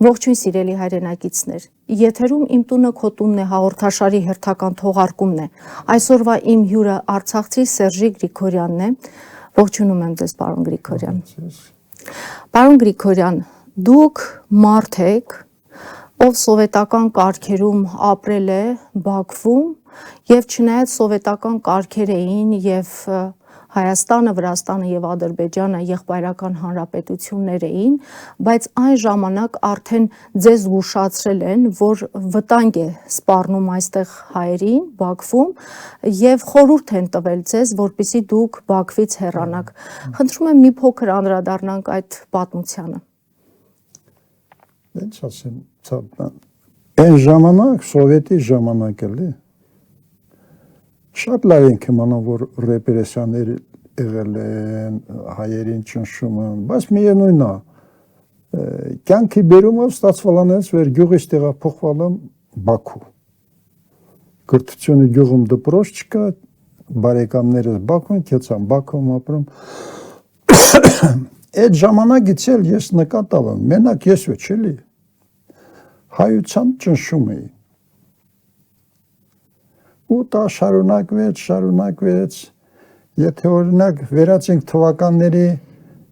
Ողջույն սիրելի հայրենակիցներ, եթերում իմ տունը քո տունն է հաղորդաշարի հերթական թողարկումն է։ Այսօրվա իմ հյուրը Արցախցի Սերժի Գրիգորյանն է։ Ողջունում եմ ձեզ, պարոն Գրիգորյան։ Պարոն Գրիգորյան, դուք մարդ եք, ով սովետական կարգերում ապրել է Բաքվում, եւ չնայած սովետական կարգեր էին եւ Հայաստանը, Վրաստանը եւ Ադրբեջանը եղբայրական հանրապետություններ էին, բայց այն ժամանակ արդեն ձեզ զգուշացրել են, որ վտանգ է սպառնում այստեղ հայերին Բաքվում եւ խորհուրդ են տվել ձեզ, որպեսզի դուք Բաքվից հեռանաք։ Խնդրում եմ մի փոքր անդրադառնանք այդ պատմությանը։ Ինչ ասեմ, այն ժամանակ սովետի ժամանակ էլի շատ լավ ենք իմանում, որ ռեպրեսիաներ եղել են, հայերին ճնշում են, բայց միևնույնն է, կյանքի բերումով ստացվել անց վեր գյուղից տեղափոխվել եմ Բաքու։ Կրթությունը գյուղում դպրոց չկա, բարեկամներս Բաքվում, կեցան Բաքվում ապրում։ Այդ ժամանակից էլ ես նկատել եմ, մենակ ես ոչ էլի, հայության ճնշում էի։ Ու դա շարունակվեց, եթե օրինակ վերացենք թվականների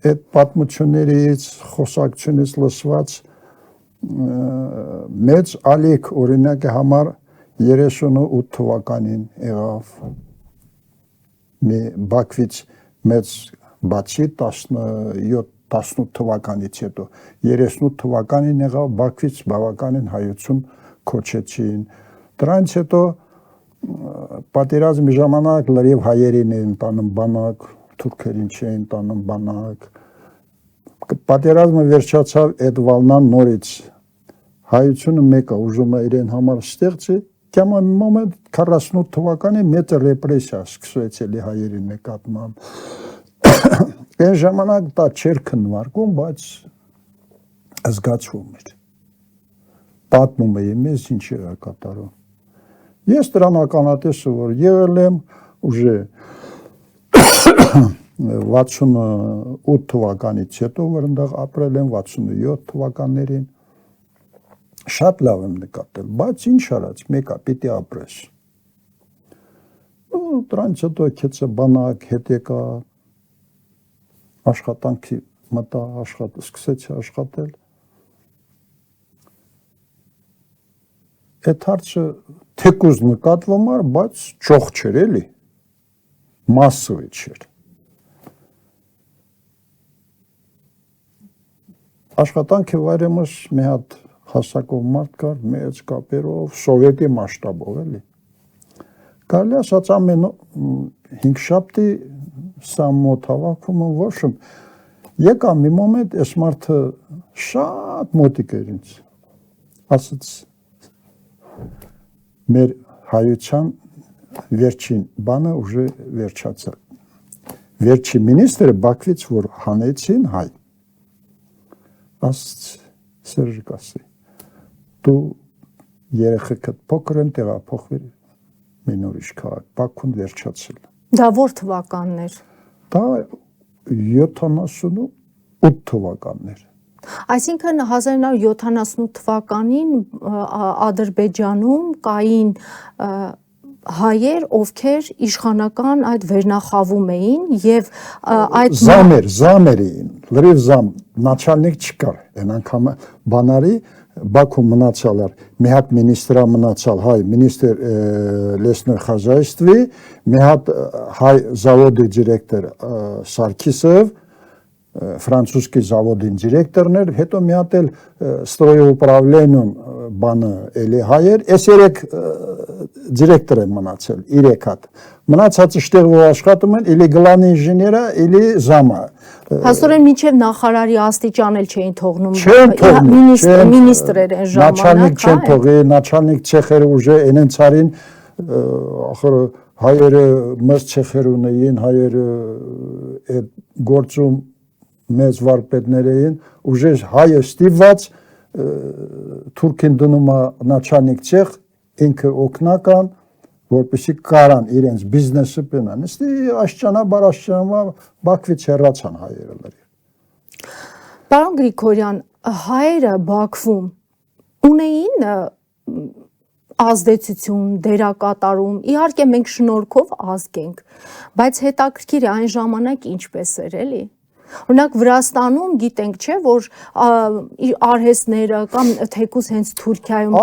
այդ պատմություններից, խոսակցությունից լսված մեծ ալիք օրինակի համար 38 թվականին եղավ Բաքվից մեծ բացի 18 թվականից հետո 38 թվականին եղավ Բաքվից բավականին հայություն քոչեցին դրանից հետո պատերազմի ժամանակ լրիվ հայերին էին տանում բանակ, թուրքերին չէին տանում բանակ։ Պատերազմը վերջացավ այդ վալնան նորից։ Հայությունը մեկը ուժում է իրեն համար ստեղծի, կյամա մի մոմենտ 48 թվականի մեծ ռեպրեսիա սկսվեց էլի հայերի նկատմամբ։ Այն ժամանակ դա չէր քննարկում, բայց զգացվում էր։ Պատմում էի մեզ ինչ էր կատարում։ Ես դրան ականատեսը, որ եղել եմ ուժե 68 թվականից հետո, որ ընդեղ ապրել եմ 67 թվականներին, շատ լավ եմ նկատել, բայց ինչ արած, մեկա պիտի ապրես։ Դրանից հետո կեցը բանակ, հետ եկա, աշխատանքի մտա, սկսեցի աշխատել։ Այդ հարցը թեկուզ նկատվում էր, բայց ճոխ չէր էլի, մասսովի չէր։ Աշխատանքի վայրեմս մի հատ հասակով մարդ կար, մեծ կապերով, սովետի մասշտաբով էլի։ Կարելի ասած ամեն 5 շաբթի սա մոտ հավաքում եմ, ոչմ, եկա մի մոմենտ, այս մարդը շատ մոտիկ էր ինձ, ասաց, մեր հայության վերջին բանը ուժը վերջացել։ Վերջի մինիստրը Բաքվից, որ հանեցին հայ, ասաց Սերժիկ ասի, դու երեխեքդ փոքր են տեղափոխվել մի ուրիշ քաղաք, Բաքուն վերջացել։ Դա որ թվականներ։ Դա 78 թվականներ։ Այսինքն 1978 թվականին Ադրբեջանում կային հայեր, ովքեր իշխանական այդ վերնախավում էին եւ այդ զամեր էին, լրիվ զամ, начальник չկար, այն անգամ բանարի Բաքու մնացալ էր, մի հատ մինիստրա մնացալ հայ, մինիստր լեսներ խազայստվի, մի հատ հայ զավոդի դիրեկտոր Սարգիսով, ֆրանցուսկի զավոդին դիրեկտորներ, հետո մի հատ էլ ստրոյոուպրավլենիում բանը էլի հայեր, այս երեք դիրեկտոր են մնացել, 3 հատ։ Մնացածը շտեղով աշխատում են, իլի գլան ինժեները, իլի զամը։ Հասորեն մինչև նախարարի աստիճան էլ չէին թողնում, մինիստրեր են ժամանակ, չեն թողի, начальник ցեխերը ուժը այնեն ցարին, ախր հայերը մեծ ցեխեր ունեին, հայերը այդ գործում մեծ վարպետներ էին, ուժը հայը ստիպված թուրքին դնում է начальник ցեխ, ինքը օգնական, որպեսզի կարան իրենց բիզնեսը պենան։ Ստի աշճանաբար Բաքվից հեռացան հայերը լրիվ։ Պարոն Գրիգորյան, հայերը Բաքվում ունեին ազդեցություն, դերակատարում, իհարկե մենք շնորհքով ազգ ենք, բայց հետաքրքիր է այն ժամանակ ինչպես էր, էլի։ Օրինակ Վրաստանում գիտենք, չէ, որ արհեստները կամ թեկուզ հենց Թուրքիայում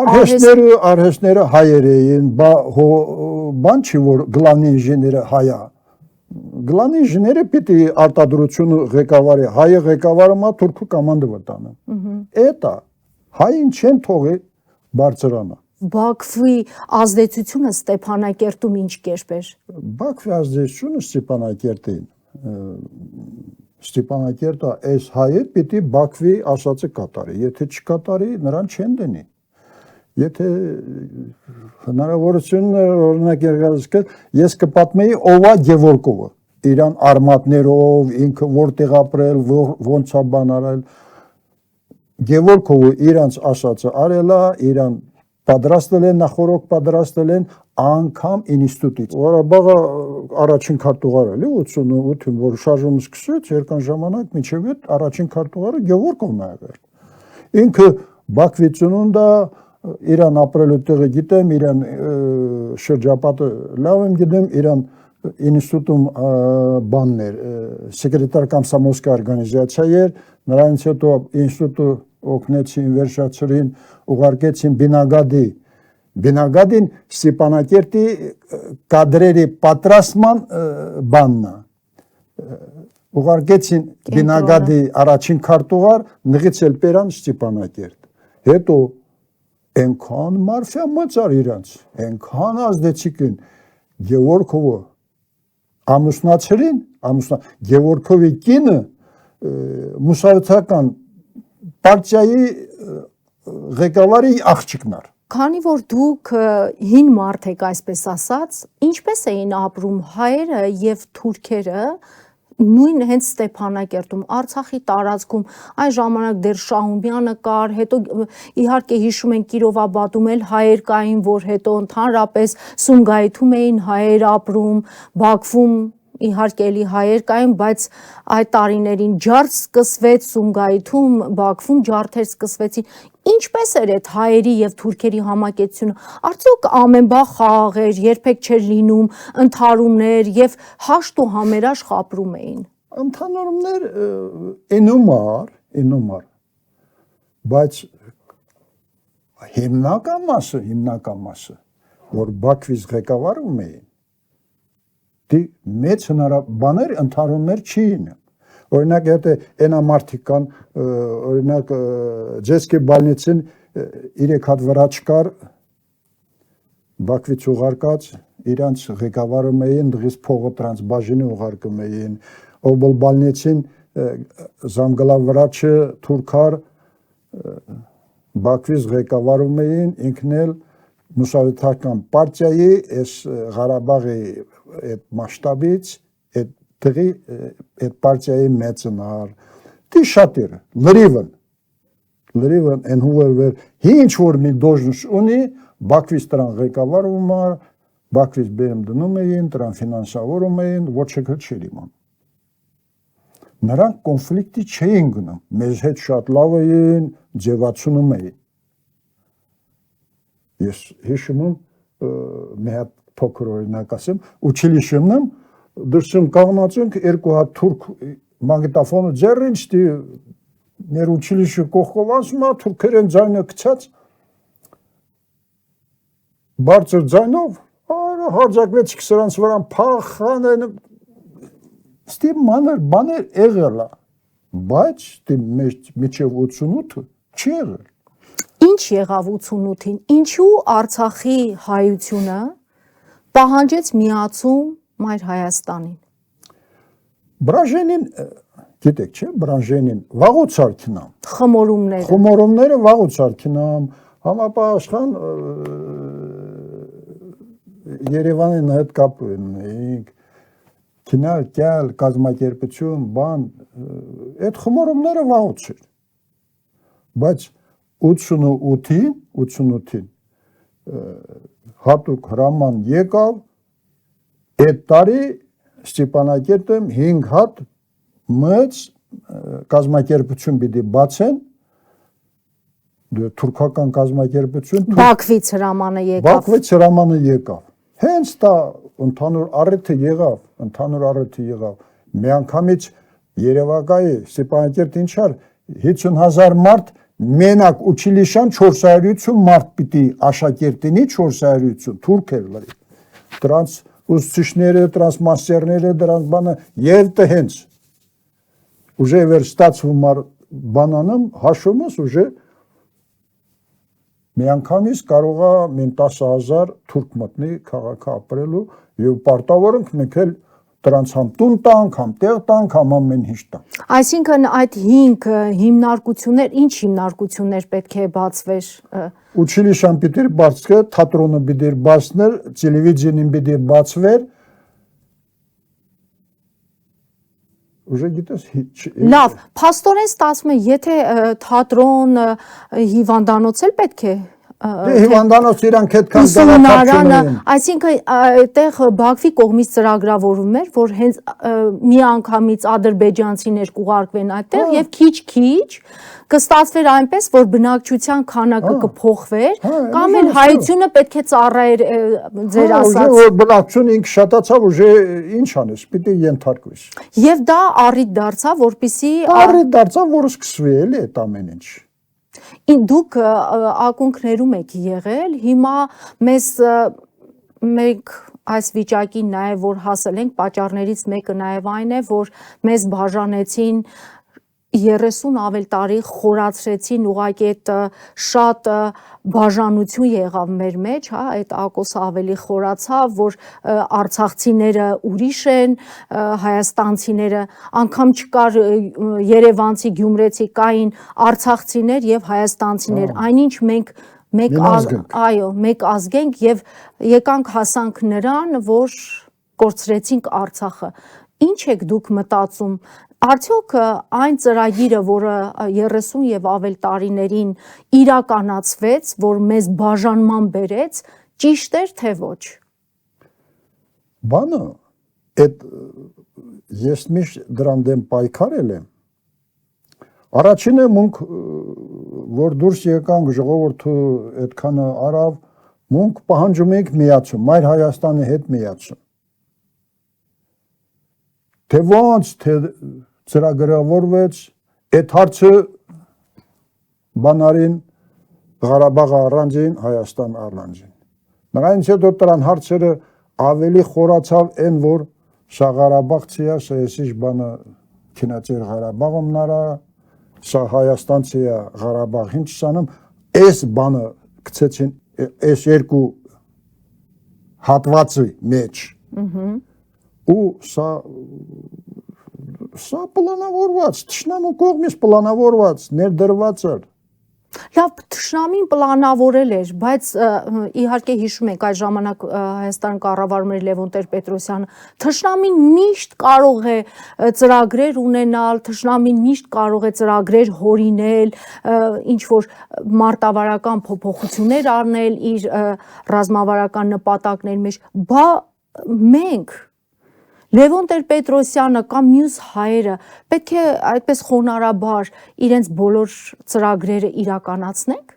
արհեստները հայեր էին, բան չի որ գլանի ինժեները հայա։ Գլանի ինժեները պիտի արտադրությունը ղեկավարի, հայը ղեկավարումա թուրքը կամանդը վտանը։ Էտա հային չեն թողի բարձրանա։ Բաքվի ազդեցությունը Ստեփանակերտում ինչ կերպ էր։ Բաքվի ազդեցությունը Ստեփանակերտին Ստեփանակերտը այս հայը պիտի Բաքվի ասածը կատարի, եթե չկատարի նրան չեն դնի։ Եթե հնարավորությունն օրինակ եղած ես կպատմեի ովա Գևորգովը իրան արմատներով ինքը որտեղ ապրել, ոնց է բան արել Գևորգովը իրանց ասածը արելա, իրան պատրաստել են, նախորոք պատրաստել են անգամ ինստիտուտից։ Ղարաբաղը առաջին քարտուղարը էլի 88-ին, որ շարժումը սկսեց, երկան ժամանակ մինչև այդ առաջին քարտուղարը Գևորգովն է եղել։ Ինքը Բաքվի ծնունդ է, իրան ապրելու տեղը գիտեմ, իրան շրջապատը լավ եմ գիտեմ, իրան ինստիտուտում բաններ, սեկրետար կոմսոմոլսկայ օրգանիզացիա էր, նրանից հետո ինստիտուտը օգնեցին, վերջացրին, ուղարկեցին Բինագադին Ստեփանակերտի կադրերի պատրաստման բանն է։ Ուղարկեցին Բինագադի առաջին քարտուղար, նղից էլ բերան Ստեփանակերտ։ Հետո այնքան մարֆիա մծար իրանց, այնքան ազդեցիկին Գևորգովը ամուսնացրին, Գևորգովի կինը մուսավետական պարտիայի ղեկավարի աղջիկն էր։ Քանի որ դուք հին մարդ եք, այսպես ասած, ինչպես էին ապրում հայերը եւ թուրքերը նույն հենց Ստեփանակերտում, Արցախի տարածքում, այն ժամանակ դեռ Շահումյանը կար, հետո իհարկե հիշում են Կիրովաբադում էլ հայեր կային, որ հետո ընդհանրապես Սումգայիթում էին հայեր ապրում, Բաքվում իհարկե էլի հայեր կային, բայց այդ տարիներին ջարդ սկսվեց Սումգայիթում, Բաքվում ջարդեր սկսվեցին։ Ինչպես էր այդ հայերի եւ թուրքերի համակեցությունը։ Արդյոք ամեն բան խաղ էր, երբեք չէր լինում ընդհարումներ եւ հաշտ ու համերաշխ ապրում էին։ Ընդհանուրումներ ինումար, բայց հիմնական մասը, որ Բաքվից ղեկավարում էին, դի մեծ բաներ ընդհարումներ չի ինը։ Օրինակ եթե ենամարտիկ կան, օրինակ Ձեսկի բալնիցին 3 հատ վրաչ կար, Բաքվից ուղարկած, իրանց ղեկավարում էին, դղից փողը տրանց բաժինի ուղարկում էին, Օբոլ բալնիցին զամգլա վրաչը թուրքար, Բաքվից ղեկավարում էին, ինքն էլ մուսավետական պարտիայի, այս Ղարաբաղի այդ մասշտաբից, այդ տեղի այդ պարտիայի մեծնար, դի շատ էր, լրիվն են հուվեր ինչ որ մի դոժնուշ ունի, Բաքվից տրան ղեկավարում էր, Բաքվից բերում դնում էին, տրան ֆինանսավորում էին, ոչ եկը չէր իման։ Նրանք կոնֆլիկտի չէին գնում, մեզ հետ շատ լավ էին, ձևացնում էին։ Ես հիշում եմ, մի հատ փոքր օրինակ ասեմ, училищем դրսում կանգնած ենք երկու հատ թուրք մագնիտոֆոնը ձեռին ստի մեր училище կողքով ասում է թուրքերեն ձայնը գցած բարձր ձայնով հարձակվեցիք սրանց վրան փախան են ստի բաներ եղել է բայց միջև 88-ը չի եղել։ Ինչ եղավ 88-ին, ինչու Արցախի հայությունը պահանջեց միացում Մայր Հայաստանին։ Բրաժենին, գիտեք չէ, Բրաժենին վաղուց արքինամ։ Խմորումները վաղուց արքինամ, համապաշխան Երևանին հետ կապ ունեինք, քինալ, կյալ, կազմակերպություն, բան, այդ խմորումները վաղուց էր։ Բայց 88-ին հատուկ հրաման եկավ, այդ տարի Ստեփանակերտում 5 հատ մեծ կազմակերպություն պիտի բացեն, թուրքական կազմակերպություն Բաքվից հրամանը եկավ։ Բաքվից հրամանը եկավ։ Հենց դա ընդհանուր առիթը եղավ։ Միանգամից Երևակայի Ստեփանակերտ ինչար 50,000 մարդ մենակ ուչիլիշան 400 մարդ պիտի աշակերտինի 400 թուրքեր լրի։ Դրանց ուսուցիչները, դրանց մաստերները, դրանց բանը եւ դե հենց ուժե վեր ստացվում բանանում հաշումս ուժե միանգամից կարող է մեն 10,000 թուրք մտնի քաղաքը ապրելու եւ պարտավոր ենք մենք էլ դրանց համ տուն տանք, համ տեղ տանք, համ ամեն ինչ տանք։ Այսինքն այդ 5 հիմնարկություններ, ինչ հիմնարկություններ պետք է բացվեր։ Ուչիլիշան պիտի բացվեր, թատրոնը պիտի բացներ, տելևիզիան պիտի բացվեր։ Ուժը գիտես Լավ, փաստորեն ստացվում է, եթե թատրոն, հիվանդանոց էլ պետք է հիվանդանոց իրանք այդքան ուսումնարանը, այսինքն այդտեղ Բաքվի կողմից ծրագրավորվում էր, որ հենց միանգամից ադրբեջանցիներ կուղարկվեն այդտեղ եւ քիչ-քիչ կստացվեր այնպես, որ բնակչության քանակը կփոխվեր, կամ էլ հայությունը պետք է ծառայեր ձեր ասած։ Որ բնակչությունը ինքը շատացավ, ուժը ինչ անես, պիտի ենթարկվես։ Եվ դա առիթ դարձավ, որպեսզի առիթ դարձավ, որ սկսվի էլի այդ ամեն ինչ։ Դուք ակունքներում եք եղել, հիմա մենք այս վիճակին նաև որ հասել ենք, պատճառներից մեկը նաև այն է, որ մեզ բաժանեցին 30 ավել տարի խորացրեցին, ուղղակի այդ շատ բաժանություն եղավ մեր մեջ, հա, այդ ակոսը ավելի խորացավ, որ արցախցիները ուրիշ են, հայաստանցիները, անգամ չկար երևանցի, գյումրեցի, կային արցախցիներ եւ հայաստանցիներ, այնինչ մենք մեկ ազգ ենք եւ եկանք հասանք նրան, որ կորցրեցինք Արցախը։ Ինչ եք դուք մտածում, արդյոք այն ծրագիրը, որը 30 եւ ավել տարիներին իրականացվեց, որ մեզ բաժանման բերեց, ճիշտ էր թե ոչ։ Բանը, այդ ես միշտ դրան դեմ պայքարել եմ։ Առաջինը մունք որ դուրս եկանք ժողովուրդը այդքանը արավ, մունք պահանջում ենք միացում, Մայր Հայաստանի հետ միացում։ Թե ոնց, թե ծրագրավորվեց, այդ հարցը բանարին Ղարաբաղը առանձին, Հայաստան առանձին։ Նրանից հետո դրան հարցերը ավելի խորացավ այն, որ սա Ղարաբաղցի է, սա էսիշ բանը քնացեր Ղարաբաղում նրա, սա Հայաստանցի է, Ղարաբաղին չսանում, այս բանը գցեցին այս երկու հատվածի մեջ։ Ու սա պլանավորված, թշնամու կողմից պլանավորված, ներդրված էր։ Լավ, թշնամին պլանավորել էր, բայց իհարկե հիշում եք այդ ժամանակ Հայաստան կառավարում էր Լևոն Տեր-Պետրոսյանը, թշնամին միշտ կարող է ծրագրեր ունենալ, թշնամին միշտ կարող է ծրագրեր հորինել, ինչ որ մարտավարական փոփոխություններ առնել իր ռազմավարական նպատակների մեջ, բա մենք Լևոն Տեր-Պետրոսյանը կամ մյուս հայերը պետք է այդպես խոնարհաբար իրենց բոլոր ծրագրերը իրականացնենք։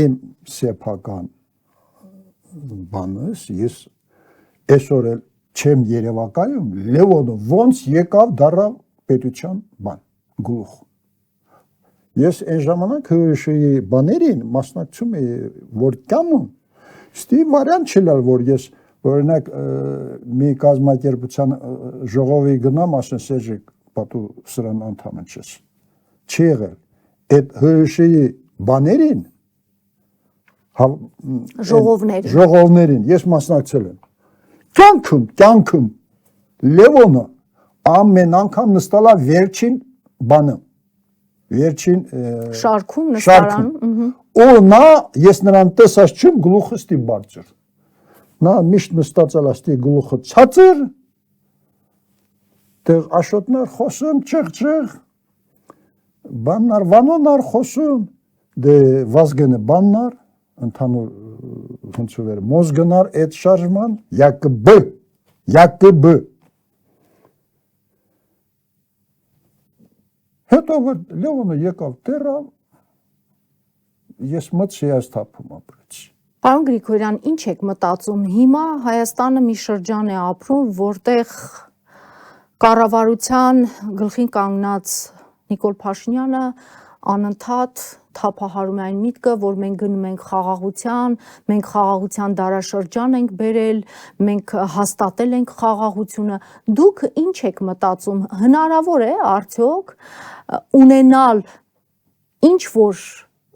Իմ սեփական բանս ես այսօր էլ չեմ Երևակայում, Լևոնը ոնց եկավ դառավ պետության բան գլուխ։ Ես այն ժամանակ ՀՀՇ-ի բաներին մասնակցում էի, որ կամում ստի վարիանտ չլալ, որ ես օրինակ մի կազմակերպության ժողովի գնամ, ասեն Սերժիկ, պատու սրան անդամ չես։ Չի եղել։ Այդ ՀՀՇ-ի բաներին ժողովներին ես մասնակցել եմ։ Կյանքում Լևոնը ամեն անգամ նստալա վերջին բանը, վերջին շարքում նստարանում։ Ու նա ես նրան տեսած չեմ գլուխը ստի բարձր։ Նա միշտ նստածալ աստի գլուխը ցածր, տեղ աշոտներ խոսում, չեղ, բաննար, վանոնար խոսում, դե վազգենը բաննար, ընդհանուր հնցուվեր, մոզգնար այդ շարժման, յակբ։ Հետո որ Լևոնը եկավ տերավ, ես մտցի այս թափում ապրեցի։ Պարոն Գրիգորյան, ինչ եք մտածում հիմա Հայաստանը մի շրջան է ապրում, որտեղ կառավարության գլխին կանգնած Նիկոլ Փաշինյանը անընդհատ թափահարում է այն միտքը, որ մենք գնում ենք խաղաղության, մենք խաղաղության դարաշրջան ենք բերել, մենք հաստատել ենք խաղաղությունը։ Դուք ինչ եք մտածում, հնարավոր է արդյոք ունենալ ինչ որ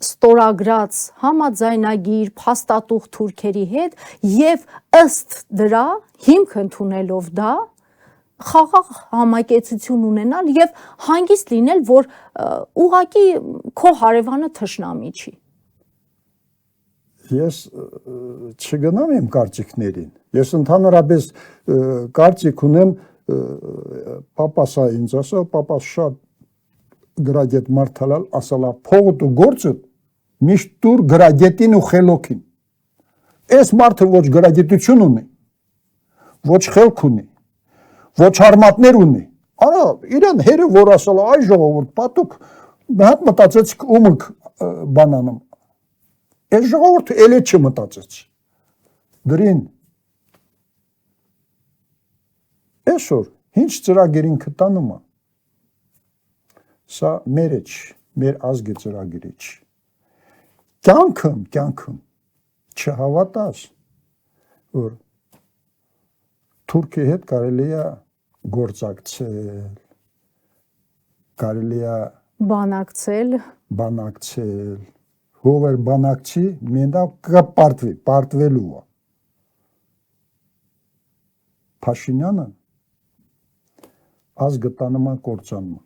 ստորագրած համաձայնագիր փաստաթուղթ թուրքերի հետ եւ ըստ դրա հիմք ընդունելով դա խաղաղ համակեցություն ունենալ եւ հանգիստ լինել, որ ուղակի քո հարևանը թշնամի չի։ Ես չգնամ իմ կարծիքներին։ Ես ընդհանրապես կարծիք ունեմ, պապասա ինձ ասա, պապաս շատ գրագետ մարդալալ ասալա փողոտ ու գործը միշտ տուր գրագետին ու խելոքին։ Այս մարդը ոչ գրագիտություն ունի, ոչ խելք ունի, ոչ արմատներ ունի։ Արա իրան հերը որ ասալա այ ժողովուրդ պատուկ հատ մտածեցիք ումք բանանում։ Այս ժողովուրդը էլի չմտածեց։ Գրին այսօր ինչ ծրագիրին կտանում է։ Սա մեր է, մեր ազգի ծրագիրը չի։ Կյանքում չհավատաս, որ Թուրքիայի հետ կարելի է գործակցել, կարելի է բանակցել, հովեր բանակցի, մենდა կպարտվելու է։ Փաշինյանը ազգը տանում է կործանում։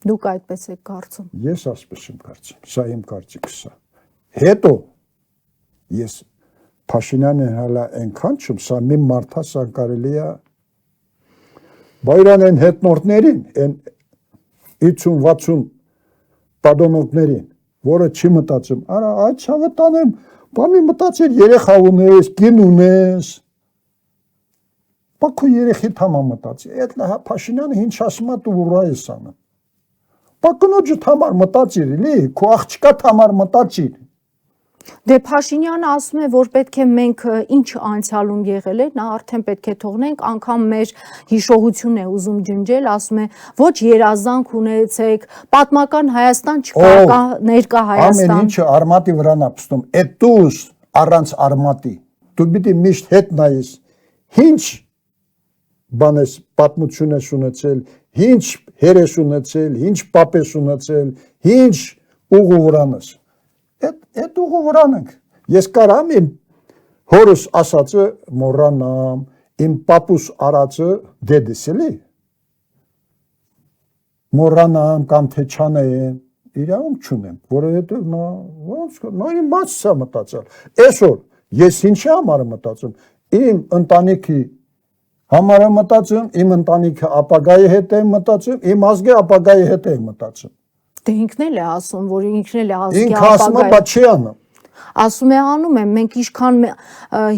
Դուք այդպես եք կարծում։ Ես ասպես եմ կարծում, սա իմ կարծիքս է։ Հետո ես Փաշինյանը հələ այնքան չեմ, սա մի մարդա սա կարելի է բայրան են հետնորդներին, են 50-60 պատոնոկներին, որը չի մտածում, արա այդ ցավը տանեմ, բանի մտածիր երեխա ունես, կին ունես, բա քո երեխի թամա մտածի, այդ լա Փաշինյանը ինչ ասում է դու ուրա ես անում, բա կնոջը համար մտածիր, լի, քո աղջկա համար մտածիր։ Դե Փաշինյանը ասում է, որ պետք է մենք ինչ անցյալում եղել է, նա արդեն պետք է թողնենք, անգամ մեր հիշողությունն է ուզում ջնջել, ասում է, ոչ երազանք ունեցեք, պատմական Հայաստան չկա, ներկա Հայաստան։ Ամեն ինչը արմատի վրան է պստում, այդ դուս առանց արմատի, դու պիտի միշտ հետ նայես, ինչ բան ես պատմություն ես ունեցել, ինչ հեր ես ունեցել, ինչ պապ ես ունեցել, ինչ ուղու վրանս։ Այդ ուղու վրան ենք։ Ես կարամ իմ հորս ասածը մոռանամ, իմ պապուս արածը դեդես էլի։ Մոռանամ կամ թե չանեմ, իրավունք չունեմ, որովհետև նա իմ մասը մտածել։ Այսօր ես ինչի համար եմ մտածում, իմ ընտանիքի համար եմ մտածում, իմ ընտանիքը ապագայի հետ եմ մտածում, իմ ազգի ապագայի հետ եմ մտածում։ Դե ինքն էլ է ասում, որ ինքն էլ է ազգի ապագայի։ Ինքը ասում է, բա չի անում։ Ասում է անում եմ, մենք ինչքան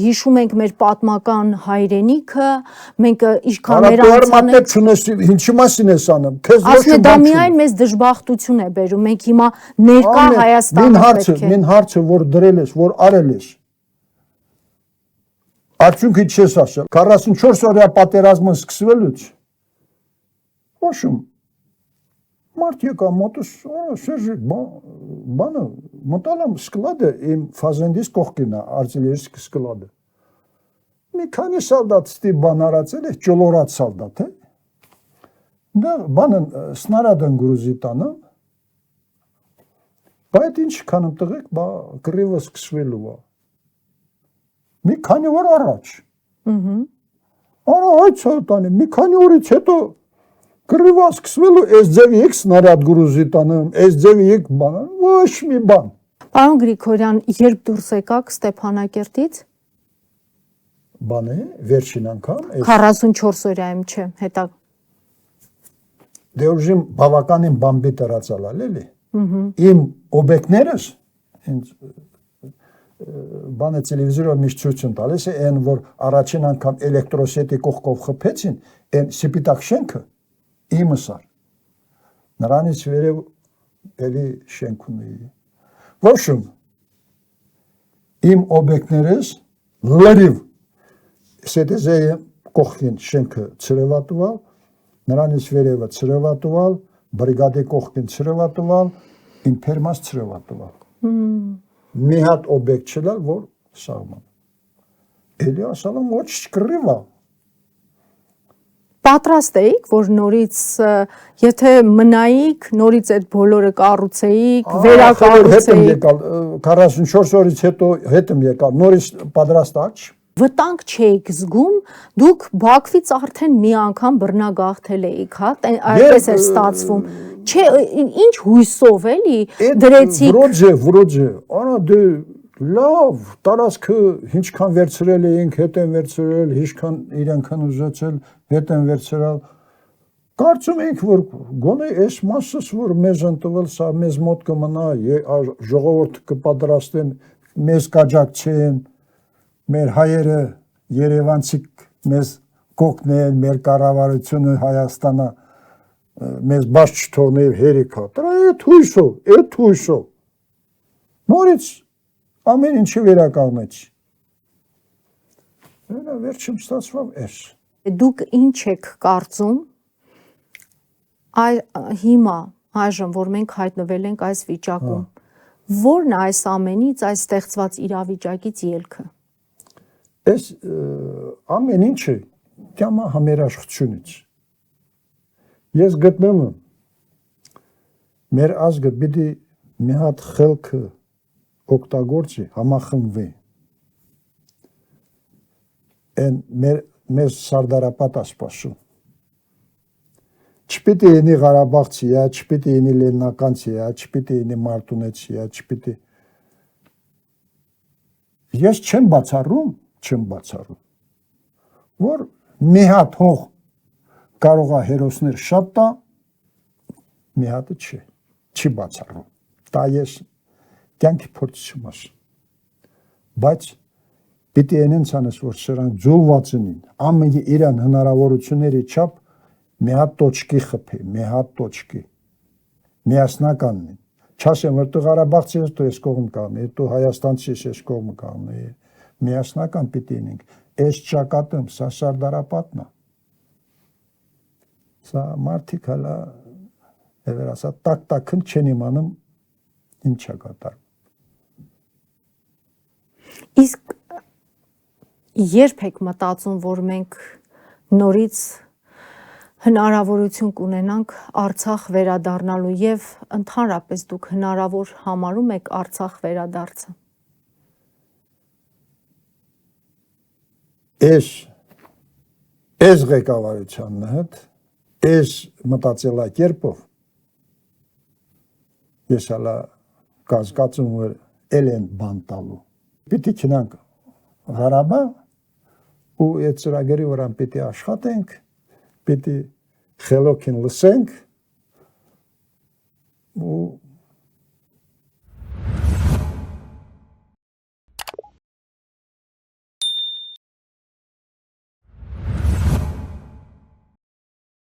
հիշում ենք մեր պատմական հայրենիքը, մենք ինչքան մեր անձանց ինչի մասին ես անում, քեզ ոչ ասում է դա միայն մեզ դժբախտություն է բերում, մենք հիմա ներկա Հայաստանը պետք է։ Մին հարցը, որ դրել ես, որ արել ես։ Արդյունքը չես ասել, 44 օրյա պատերազմը սկսվելուց։ Ոչմ Մարդ եկա մոտս, Սերժիկ, բանը, մտալամ սկլադը, իմ ֆազենդիս կողքին է, արտիլերիստիկ սկլադը։ Մի քանի սալդատ ստի բան արացել է, ճոլորած սալդատ է։ Դա բանը սնարադն գրուզի տանամ, բա այդ ինչ քանում տղեք, բա կռիվը սկսվելու է։ Մի քանի օր առաջ։ Արա այդ սալտանի, մի քանի օրից հետո կռիվը սկսվելու այս ձևի եք սնարադ գրուզի տանեմ, այս ձևի եք բանան, ոչ մի բան։ Պարոն Գրիգորյան, երբ դուրս եկաք Ստեփանակերտից։ Բան է, վերջին անգամ 44 օրյայում չէ, հետա։ Դե ուժիմ բավականին բամբի տրացալալ էլի։ Իմ օբյեկտներս ինձ բանը տելևիզորը միշտ ցույց են տալիս, այն որ առաջին անգամ էլեկտրոսետի կողքով խփեցին, այն սպիտակ շենքը իմս էր։ Նրանից վերև էլի շենք ունեի։ Ոչմ իմ օբյեկտներս լրիվ սետեզեյը կողքին շենքը ծրևատուալ, նրանից վերևը ծրևատուալ, բրիգադի կողքին ծրևատուալ, իմ փերմաս ծրևատուալ։ Մի հատ օբյեկտ չլալ, որ սաղման։ Էլի ասալում ոչ չկռիվա։ Պատրաստ էիք, որ նորից, եթե մնայիք, նորից այդ բոլորը կառուցեիք, վերակառուցեիք։ 44 օրից հետո հետ եմ եկալ, նորից պատրաստ աչ։ Վտանգ չէիք զգում, դուք Բաքվից արդեն մի անգամ բռնագաղթել էիք, հա, այդպես էր ստացվում։ Չէ, ինչ հույսով էլի դրեցիք։ Վրոջը, արա դե լավ, տարածքը ինչքան վերցրել էինք, հետ են վերցրել, ինչքան իրենք են ուզեցել, հետ են վերցրել։ Կարծում էինք, որ գոնե այս մասս, որ մեզ ընտվել, սա մեզ մոտ կմնա, ժողովուրդը կպատրաստեն, մեզ կաջակցեն, մեր հայերը երևանցիք մեզ կօգնեն, մեր կառավարությունը Հայաստանը մեզ բաց չթողնի հերիքա։ Դրա այդ հույսով։ Նորից ամեն ինչը վերականգնեցի։ Վերջում ստացվավ էս։ Դուք ինչ եք կարծում հիմա, այժմ, որ մենք հայտնվել ենք այս վիճակում, որն է այս ամենից, այս ստեղծված իրավիճակից ելքը։ Այս ամեն ինչը կյամա համերաշխությունից։ Ես գտնում եմ, մեր ազգը պիտի մի հատ խելքը օգտագործի, համախմբվի։ Են մեզ Սարդարապատ ասպասում։ Չպիտի ինի Ղարաբաղցի, չպիտի ինի Լեննականցի, չպիտի ինի Մարտունեցի, չպիտի։ Ես չեմ բացառում, որ մի հատ հող կարող է հերոսներ շատ տա, մի հատը չի բացառում։ Դա ես կյանքի փորձից եմ ասում։ Բայց պիտի ենենց անես, որ սրանք ձուլված ընին, ամենի իրան հնարավորությունների չափ մի հատ տոչկի խփի, մի հատ տոչկի, միասնականն են։ Չասեմ, որ դու Ղարաբաղցի ես, դու ես կողմ կանգնի, դու Հայաստանցի ես կողմ կանգնի, միասնական պիտի ինենք։ Այս ճակատում, սա Սարդարապատն է։ Սա մարդիկ հալա, ասա, տակ-տակն չեն իմանում ինչ է կատարում։ Իսկ երբ եք մտածում, որ մենք նորից հնարավորություն կունենանք Արցախ վերադառնալու եւ ընդհանրապես դուք հնարավոր համարում եք Արցախ վերադարձը։ Այս ղեկավարությանն հետ, այս մտածելակերպով ես հալա կասկածում որ էլ են բան տալու։ Պիտի քնանք Ղարաբաղ ու այդ ծրագրի վրա պիտի աշխատենք, պիտի խելոքին լսենք ու